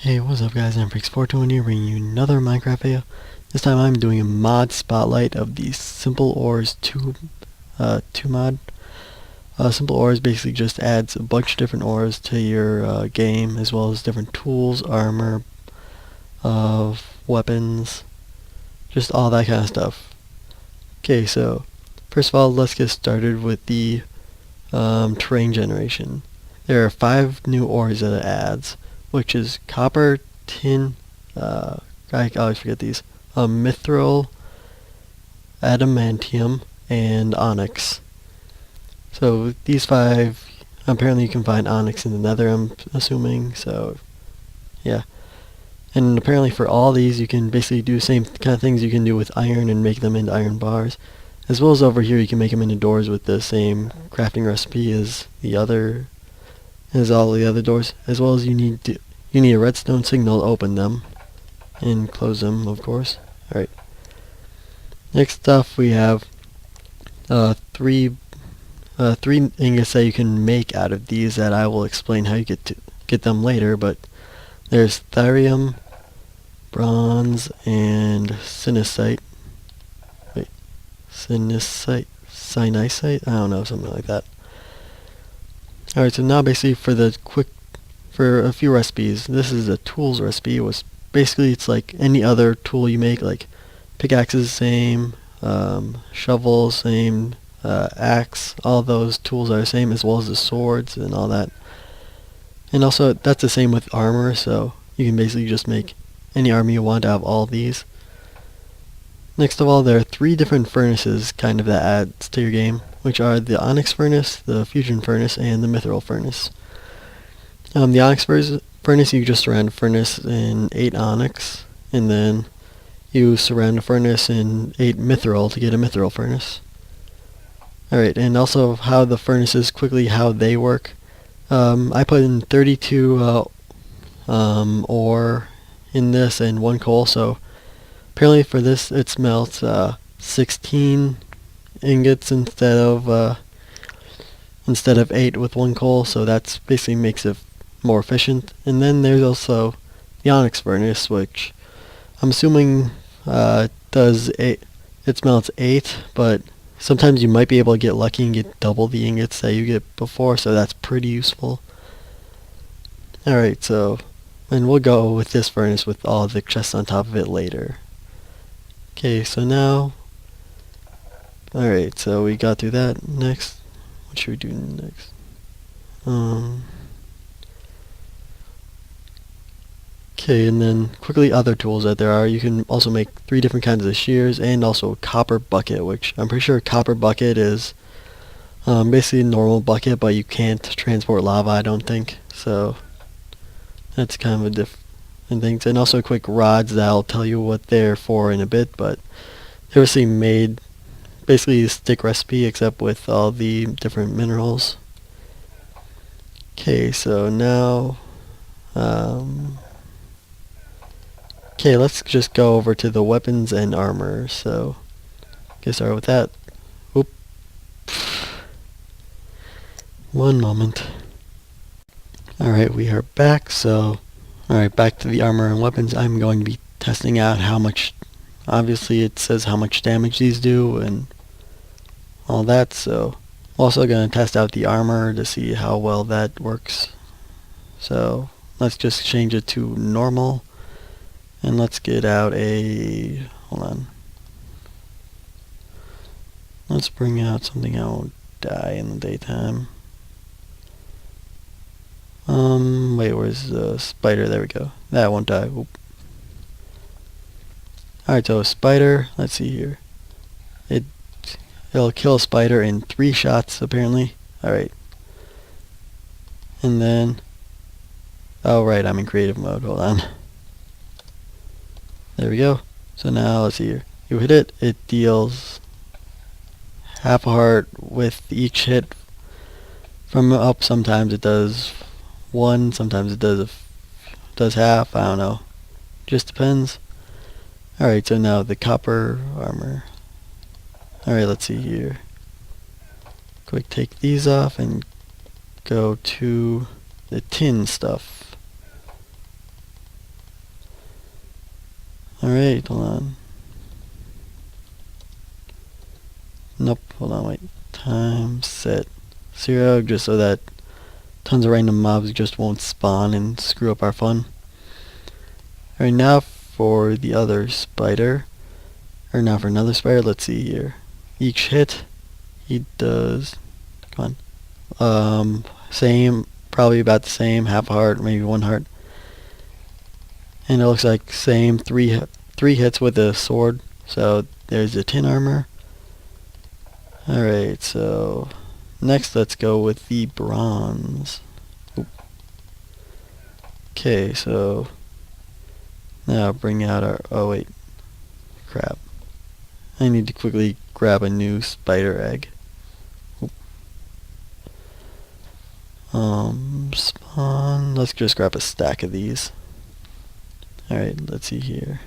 Hey, what's up guys, I'm Freaks420 here bringing you another Minecraft video. This time I'm doing a mod spotlight of the SimpleOres 2 mod. SimpleOres basically just adds a bunch of different ores to your game, as well as different tools, armor, weapons, just all that kind of stuff. Okay, so first of all, let's get started with the terrain generation. There are 5 new ores that it adds, which is copper, tin, I always forget these, mithril, adamantium, and onyx. So these 5, apparently you can find onyx in the nether, I'm assuming, so yeah. And apparently for all these you can basically do the same kind of things you can do with iron and make them into iron bars. As well as over here you can make them into doors with the same crafting recipe as all the other doors. As well as you need a redstone signal to open them and close them, of course. Alright. Next up we have three ingots that you can make out of these that I will explain how you get them later, but there's thorium, bronze, and sinicite. Wait, sinicite? I don't know, something like that. Alright, so now basically for a few recipes, this is a tools recipe. Basically it's like any other tool you make, like pickaxes, same, shovels, same, axe, all those tools are the same, as well as the swords and all that. And also that's the same with armor, so you can basically just make any armor you want out of all these. Next of all, there are 3 different furnaces kind of that adds to your game, which are the onyx furnace, the fusion furnace, and the mithril furnace. The onyx furnace, you just surround a furnace in 8 onyx, and then you surround a furnace in 8 mithril to get a mithril furnace. Alright, and also how the furnaces, quickly how they work. I put in 32 ore in this and 1 coal, so apparently for this it smelts 16 ingots instead of 8 with 1 coal, so that's basically makes it more efficient. And then there's also the onyx furnace, which I'm assuming does 8. It smelts 8, but sometimes you might be able to get lucky and get double the ingots that you get before, so that's pretty useful. Alright, so, and we'll go with this furnace with all the chests on top of it later. Okay, so now, alright, so we got through that. Next, what should we do next? Okay, and then quickly other tools that there are. You can also make 3 different kinds of shears, and also a copper bucket, which I'm pretty sure a copper bucket is basically a normal bucket, but you can't transport lava, I don't think. So that's kind of a different thing. And also quick rods that I'll tell you what they're for in a bit, but they were made basically a stick recipe except with all the different minerals. Okay, so now okay, let's just go over to the weapons and armor. So, get started with that. Oop. One moment. Alright, we are back. So, alright, back to the armor and weapons. I'm going to be testing out how much, obviously it says how much damage these do and all that. So, also going to test out the armor to see how well that works. So, let's just change it to normal. And let's get out hold on. Let's bring out something that won't die in the daytime. Wait, where's the spider? There we go. That won't die. Alright, so a spider, let's see here. It'll kill a spider in 3 shots, apparently. Alright. And then, oh right, I'm in creative mode, hold on. There we go. So now let's see here. You hit it, it deals half a heart with each hit from up. Sometimes it does 1, sometimes it does half, I don't know. Just depends. Alright, so now the copper armor. Alright, let's see here. Quick take these off and go to the tin stuff. Alright, hold on. Nope, hold on, wait. Time set 0, just so that tons of random mobs just won't spawn and screw up our fun. Alright, now for the other spider. Or now for another spider, let's see here. Each hit, he does, come on. Same, probably about the same, half a heart, maybe 1 heart. And it looks like same, three hits with a sword. So there's the tin armor. Alright, so next let's go with the bronze. Okay, so now bring out our, oh wait, crap. I need to quickly grab a new spider egg. Spawn, let's just grab a stack of these. Alright, let's see here.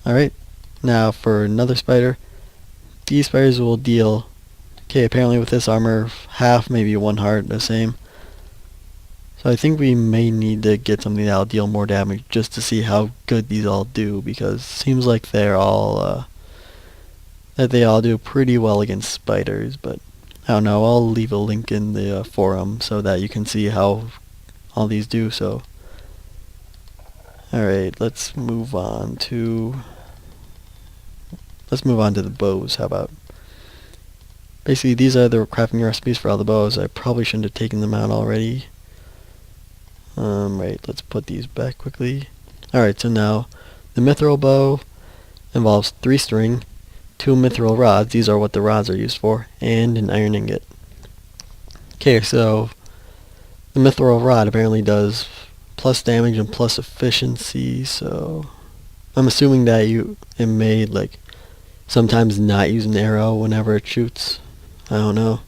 Alright, now for another spider. These spiders will deal, okay, apparently with this armor, half, maybe 1 heart, the same. So I think we may need to get something that'll deal more damage just to see how good these all do, because it seems like they're all, that they all do pretty well against spiders, but I don't know, I'll leave a link in the forum so that you can see how all these do, so. Alright, let's move on to the bows, how about? Basically, these are the crafting recipes for all the bows. I probably shouldn't have taken them out already. Right, let's put these back quickly. Alright, so now, the mithril bow involves 3 string, 2 mithril rods, these are what the rods are used for, and an iron ingot. Okay, so, the mithril rod apparently does plus damage and plus efficiency, so I'm assuming that it may, like, sometimes not use an arrow whenever it shoots. I don't know.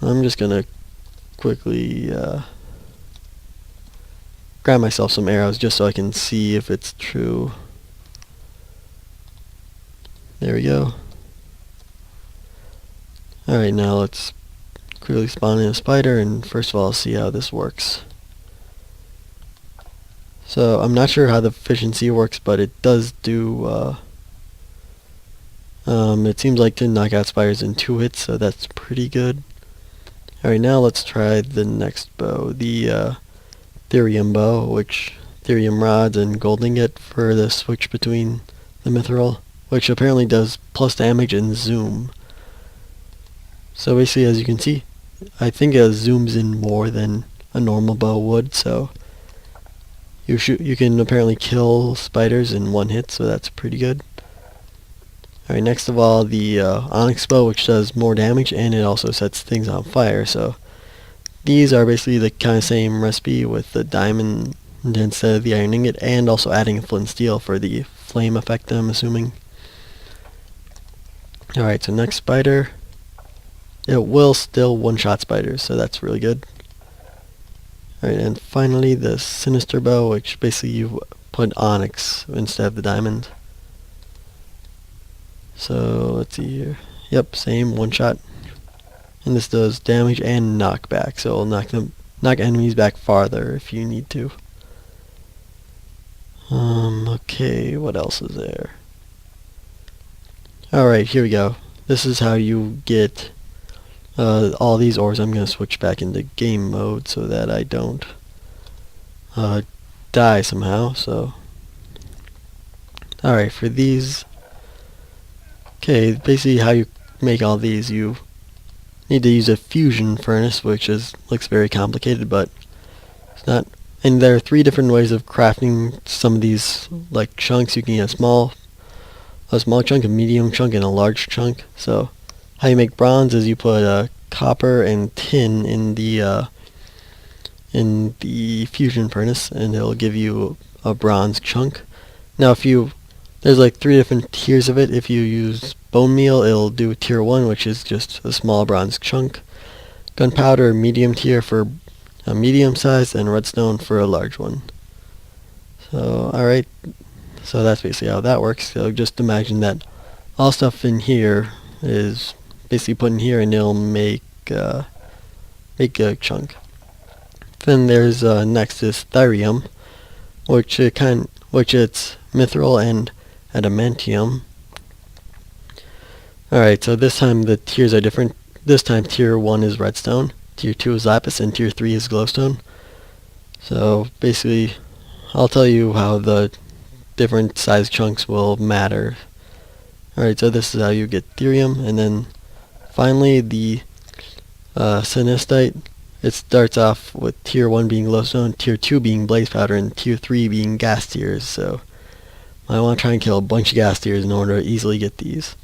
I'm just gonna quickly grab myself some arrows just so I can see if it's true. There we go. Alright, now let's quickly spawn in a spider and first of all see how this works. So I'm not sure how the efficiency works, but it does do it seems like to knock out spiders in 2 hits, so that's pretty good. Alright, now let's try the next bow, the Therium bow, which Therium rods and gold ingot for the switch between the mithril, which apparently does plus damage and zoom. So basically, as you can see, I think it zooms in more than a normal bow would, so you can apparently kill spiders in 1 hit, so that's pretty good. Alright, next of all, the onyx bow, which does more damage and it also sets things on fire, so these are basically the kind of same recipe with the diamond instead of the iron ingot, and also adding a flint and steel for the flame effect, I'm assuming. Alright, so next spider. It will still one-shot spiders, so that's really good. Alright, and finally the sinister bow, which basically you put onyx instead of the diamond. So let's see here. Yep, same, one shot. And this does damage and knockback, so it'll knock enemies back farther if you need to. Okay, what else is there? Alright, here we go. This is how you get all these ores. I'm going to switch back into game mode so that I don't die somehow, so. Alright, for these. Okay, basically how you make all these, you need to use a fusion furnace, which looks very complicated, but it's not. And there are 3 different ways of crafting some of these like chunks. You can get a small chunk, a medium chunk, and a large chunk. So how you make bronze is you put copper and tin in the fusion furnace, and it'll give you a bronze chunk. Now there's like 3 different tiers of it. If you use bone meal, it'll do tier 1, which is just a small bronze chunk. Gunpowder, medium tier for a medium size, and redstone for a large one. So, alright. So that's basically how that works. So just imagine that all stuff in here is basically put in here, and it'll make a chunk. Then there's next is therium, which which it's mithril and adamantium. Alright, so this time the tiers are different. This time tier 1 is redstone, tier 2 is lapis, and tier 3 is glowstone. So basically, I'll tell you how the different size chunks will matter. Alright, so this is how you get therium, and then finally the sinistite. It starts off with tier 1 being glowstone, tier 2 being blaze powder, and tier 3 being gas tiers. So I want to try and kill a bunch of gas tiers in order to easily get these.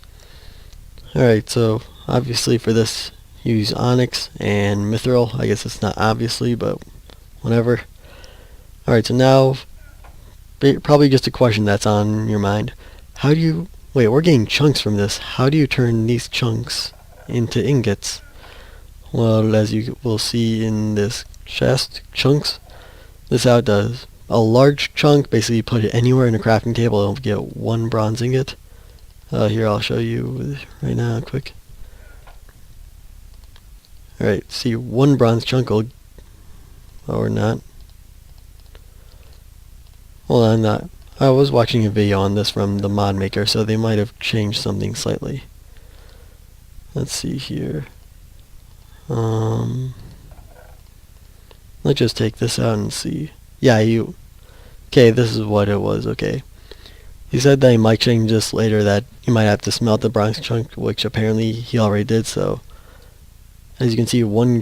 Alright, so obviously for this use onyx and mithril. I guess it's not obviously, but whatever. Alright, so now probably just a question that's on your mind. How do you... Wait, we're getting chunks from this. How do you turn these chunks into ingots? Well, as you will see in this chest, chunks, this is how it does. A large chunk, basically you put it anywhere in a crafting table, it'll get 1 bronze ingot. Here, I'll show you right now, quick. Alright, see, 1 bronze chunk will... or not. Well, I'm not. I was watching a video on this from the mod maker, so they might have changed something slightly. Let's see here. Let's just take this out and see. Yeah, okay, this is what it was, okay. He said that he might change this later, that you might have to smelt the bronze chunk, which apparently he already did, so as you can see, 1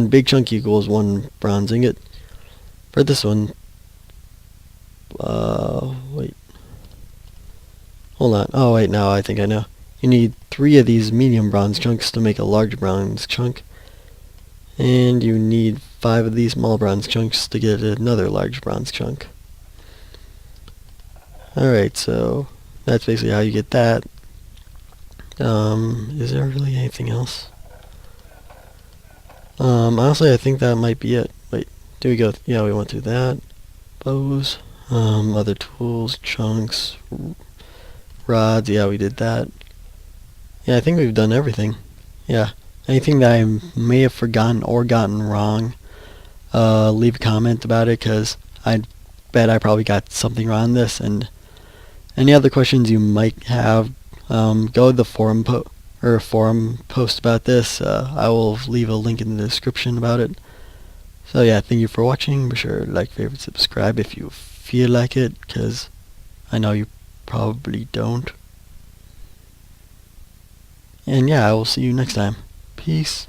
big chunk equals 1 bronze ingot. For this one, wait. Hold on. Oh wait, now I think I know. You need 3 of these medium bronze chunks to make a large bronze chunk. And you need 5 of these small bronze chunks to get another large bronze chunk. Alright, so that's basically how you get that. Is there really anything else? Honestly, I think that might be it. Wait, do we go? Yeah, we went through that. Bows, other tools, chunks, rods. Yeah, we did that. Yeah, I think we've done everything. Yeah, anything that I may have forgotten or gotten wrong, leave a comment about it, because I bet I probably got something wrong on this. And any other questions you might have, go to the forum post about this. I will leave a link in the description about it. So yeah, thank you for watching. Be sure to like, favorite, subscribe if you feel like it, because I know you probably don't. And yeah, I will see you next time. Peace.